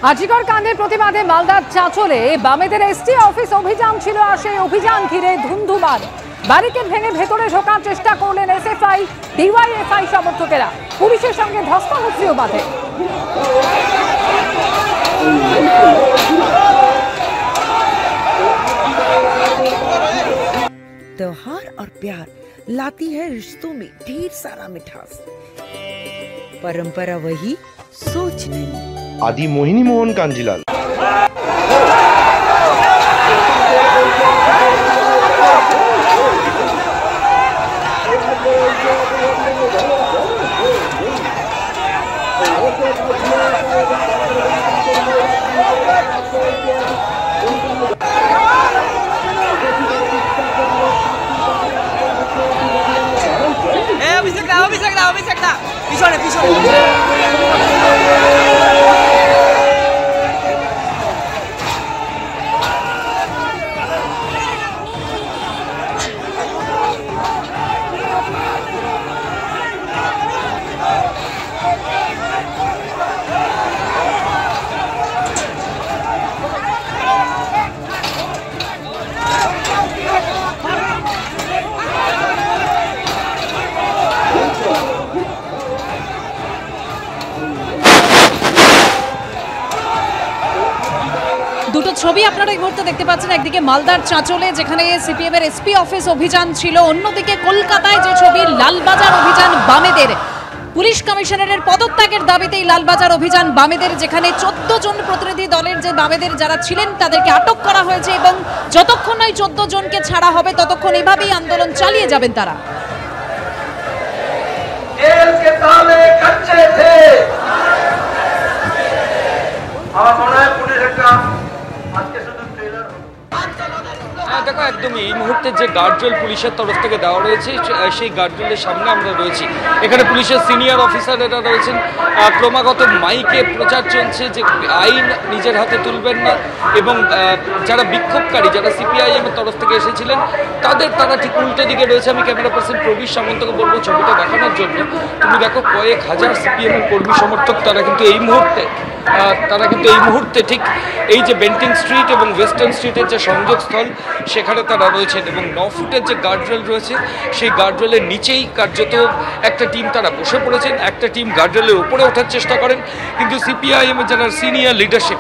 আজিকর কাণ্ডের প্রতিবাদে মালদার চাঁচলে বামেদের এসটি অফিস অভিযান ছিল, আর সেই অভিযান ঘিরে ধুন্ধুমার। ব্যারিকেড ভেঙে ভেতরে ঢোকার চেষ্টা করলেন এসএফআই ডিওয়াইএফআই সমর্থকেরা। পুলিশের সঙ্গে ধস্তাধস্তিও বাধে। त्योहार और प्यार लाती है रिश्तों में ढेर सारा मिठास। परंपरा वही, सोच नहीं। आदि मोहिनी मोहन कांजीलाल। পিছনে পিছনে দুটো ছবি আপনারা এই মুহূর্তে দেখতে পাচ্ছেন। একদিকে মালদার চাঁচলে যেখানে সিপিএম এর এসপি অফিস অভিযান ছিল, অন্যদিকে কলকাতায় যে ছবি লালবাজার অভিযান বামেদের। পুলিশ কমিশনারের পদত্যাগের দাবিতেই লালবাজার অভিযান বামেদের, যেখানে 14 জন প্রতিনিধি দলের যে বামেদের যারা ছিলেন তাদেরকে আটক করা হয়েছে এবং যতক্ষণ ওই 14 জনকে ছাড়া হবে ততক্ষণ এভাবেই আন্দোলন চালিয়ে যাবেন তারা। দেখো, একদমই এই মুহূর্তে যে গার্ডরেল পুলিশের তরফ থেকে দেওয়া রয়েছে সেই গার্ডরেলের সামনে আমরা রয়েছি। এখানে পুলিশের সিনিয়র অফিসারেরা রয়েছেন। ক্রমাগত মাইকে প্রচার চলছে যে আইন নিজের হাতে তুলবেন না, এবং যারা বিক্ষোভকারী, যারা সিপিআইএম এর তরফ থেকে এসেছিলেন তারা ঠিক উল্টো দিকে রয়েছে। আমি ক্যামেরা পার্সন প্রবীর সামন্তকে বলবো ছবিটা দেখানোর জন্য। তুমি দেখো, কয়েক হাজার সিপিএম এর কর্মী সমর্থক তারা কিন্তু এই মুহূর্তে ঠিক এই যে বেন্টিং স্ট্রিট এবং ওয়েস্টার্ন স্ট্রিটের যে সংযোগস্থল সেখানে তারা রয়েছেন, এবং 9 ফুটের যে গার্ডরেল রয়েছে সেই গার্ডরেলের নিচেই কার্যত একটা টিম তারা বসে পড়েছেন। একটা টিম গার্ডরেলের উপরে ওঠার চেষ্টা করেন, কিন্তু সিপিআইএমের যারা সিনিয়র লিডারশিপ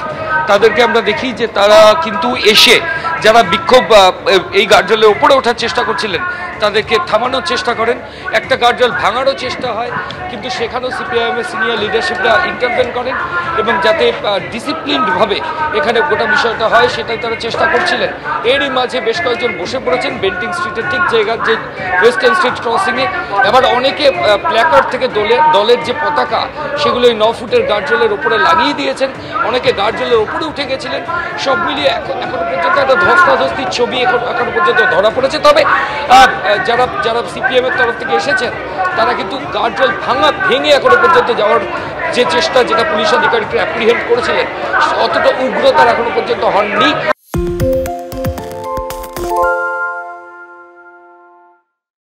তাদেরকে আমরা দেখি যে তারা কিন্তু এসে যারা বিক্ষোভ এই গার্ডরেলের উপরে ওঠার চেষ্টা করছিলেন তাদেরকে থামানোর চেষ্টা করেন। একটা গার্ডরেল ভাঙারও চেষ্টা হয়, কিন্তু সেখানেও সিপিআইএমের সিনিয়র লিডারশিপরা ইন্টারভেন করেন এবং যাতে ডিসিপ্লিনডভাবে এখানে গোটা বিষয়টা হয় সেটাই তারা চেষ্টা করছিলেন। এরই মাঝে বেশ কয়েকজন বসে পড়েছেন বেন্টিং স্ট্রিটের ঠিক জায়গার যে ওয়েস্টার্ন স্ট্রিট ক্রসিংয়ে। এবার অনেকে প্ল্যাকার্ড থেকে দলের যে পতাকা সেগুলো এই 9 ফুটের গার্ডরেলের উপরে লাগিয়ে দিয়েছেন, অনেকে গার্ডরেলের উপরে উঠে গেছিলেন। সব মিলিয়ে এখনো পর্যন্ত একটা ধস্তাধস্তির ছবি এখনো পর্যন্ত ধরা পড়েছে। তবে যারা সিপিএম এর তরফ থেকে এসেছেন তারা কিন্তু গার্ডরেল ভেঙে এখনো পর্যন্ত যাওয়ার যে চেষ্টা, যেটা পুলিশ আধিকারিকরা অ্যাপ্রিহেন্ড করেছিলেন, অতটা উগ্র তারা এখনো পর্যন্ত হননি।